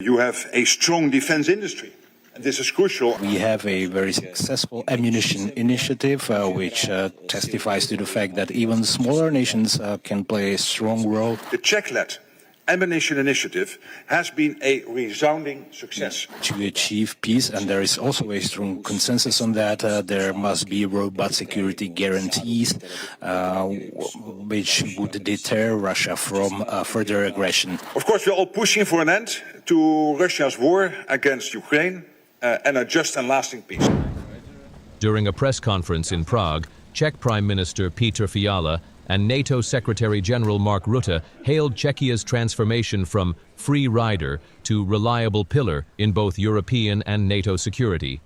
You have a strong defense industry. This is crucial. We have a very successful ammunition initiative, which testifies to the fact that even smaller nations can play a strong role. The Czech-led Ammunition Initiative has been a resounding success. To achieve peace, and there is also a strong consensus on that, there must be robust security guarantees which would deter Russia from further aggression. Of course, we are all pushing for an end to Russia's war against Ukraine and a just and lasting peace. During a press conference in Prague, Czech Prime Minister Petr Fiala and NATO Secretary-General Mark Rutte hailed Czechia's transformation from free rider to reliable pillar in both European and NATO security.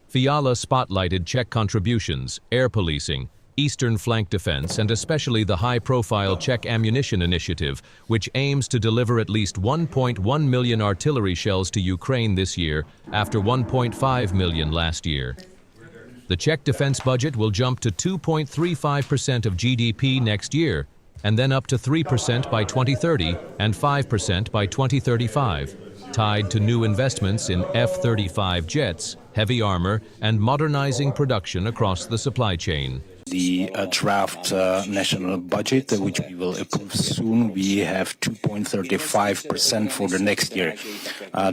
Fiala spotlighted Czech contributions, air policing, eastern flank defense, and especially the high-profile Czech Ammunition Initiative, which aims to deliver at least 1.1 million artillery shells to Ukraine this year, after 1.5 million last year. The Czech defense budget will jump to 2.35% of GDP next year, and then up to 3% by 2030 and 5% by 2035, tied to new investments in F-35 jets, heavy armor, and modernizing production across the supply chain. The draft national budget, which we will approve soon, we have 2.35% for the next year.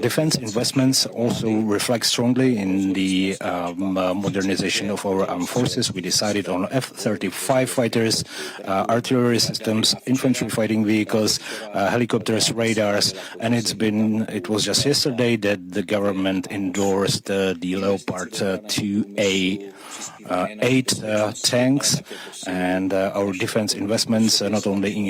Defense investments also reflect strongly in the modernization of our armed forces. We decided on F-35 fighters, artillery systems, infantry fighting vehicles, helicopters, radars, and it was just yesterday that the government endorsed the Leopard 2A 8 tanks, and our defense investments not only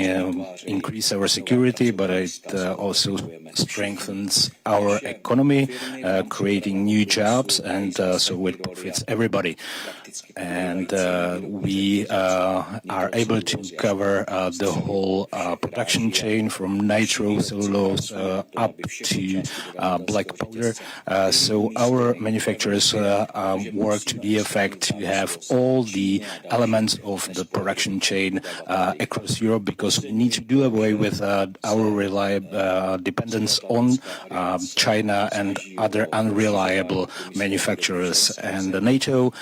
increase our security, but it also strengthens our economy, creating new jobs, and so it profits everybody. And we are able to cover the whole production chain from nitrocellulose up to black powder. So our manufacturers work to the effect to have all the elements of the production chain across Europe, because we need to do away with our dependence on China and other unreliable manufacturers. And NATO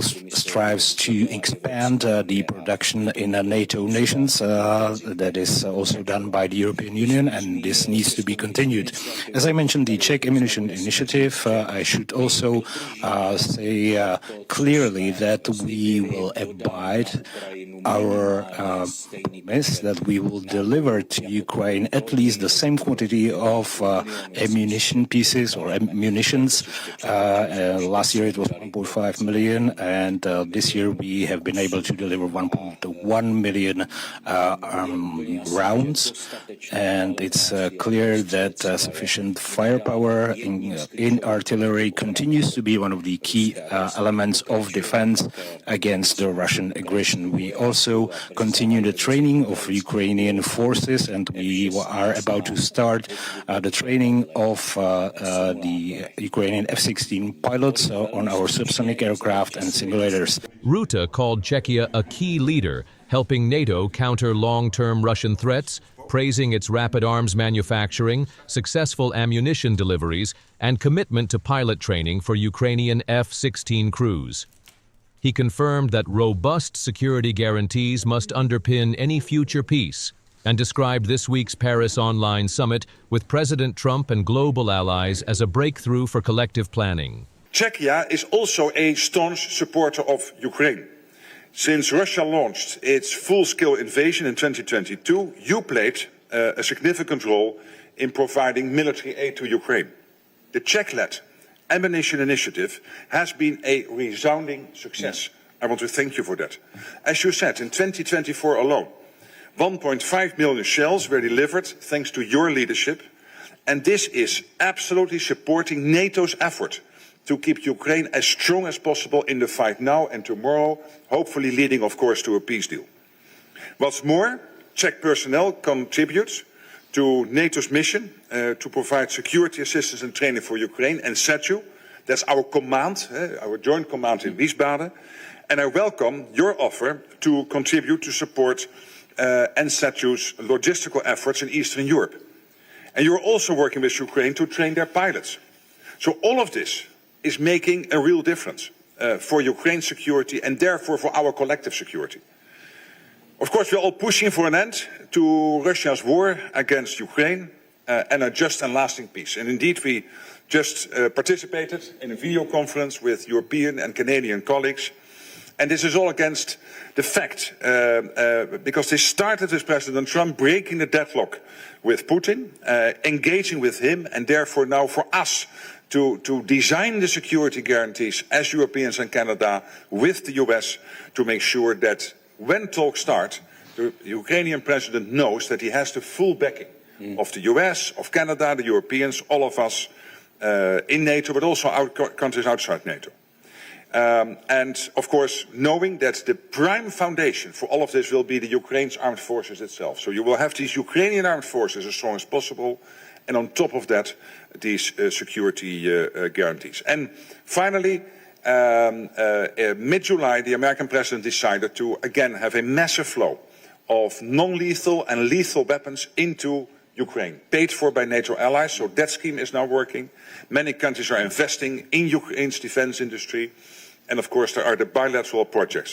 strives to expand the production in NATO nations. That is also done by the European Union, and this needs to be continued. As I mentioned, the Czech Ammunition Initiative, I should also say clearly that we will abide our promise that we will deliver to Ukraine at least the same quantity of ammunition pieces or munitions. Last year it was 1.5 million, and this year we have been able to deliver 1.1 million rounds, and it's clear that sufficient firepower in artillery continues to be one of the key elements of defense against the Russian aggression. We also continue the training of Ukrainian forces, and we are about to start the training of the Ukrainian F-16 pilots on our subsonic aircraft and simulators. Rutte called Czechia a key leader, helping NATO counter long-term Russian threats, praising its rapid arms manufacturing, successful ammunition deliveries, and commitment to pilot training for Ukrainian F-16 crews. He confirmed that robust security guarantees must underpin any future peace, and described this week's Paris Online Summit with President Trump and global allies as a breakthrough for collective planning. Czechia is also a staunch supporter of Ukraine. Since Russia launched its full-scale invasion in 2022, you played a significant role in providing military aid to Ukraine. The Czech-led Ammunition Initiative has been a resounding success. I want to thank you for that. As you said, in 2024 alone, 1.5 million shells were delivered thanks to your leadership, and this is absolutely supporting NATO's effort to keep Ukraine as strong as possible in the fight now and tomorrow, hopefully leading, of course, to a peace deal. What's more, Czech personnel contribute to NATO's mission to provide security assistance and training for Ukraine, and SETU, that's our command, our joint command in Wiesbaden, and I welcome your offer to contribute to support NSETU's logistical efforts in Eastern Europe. And you're also working with Ukraine to train their pilots. So all of this is making a real difference for Ukraine's security and therefore for our collective security. Of course, we're all pushing for an end to Russia's war against Ukraine and a just and lasting peace. And indeed, we just participated in a video conference with European and Canadian colleagues. And this is all against the fact, because this started with President Trump breaking the deadlock with Putin, engaging with him, and therefore now for us to design the security guarantees as Europeans and Canada with the US to make sure that when talks start, the Ukrainian president knows that he has the full backing of the US, of Canada, the Europeans, all of us in NATO, but also countries outside NATO. And of course, knowing that the prime foundation for all of this will be the Ukraine's armed forces itself. So you will have these Ukrainian armed forces as strong as possible, and on top of that, these security guarantees. And finally, mid-July, the American president decided to again have a massive flow of non-lethal and lethal weapons into Ukraine, paid for by NATO allies. So that scheme is now working. Many countries are investing in Ukraine's defense industry. And of course, there are the bilateral projects.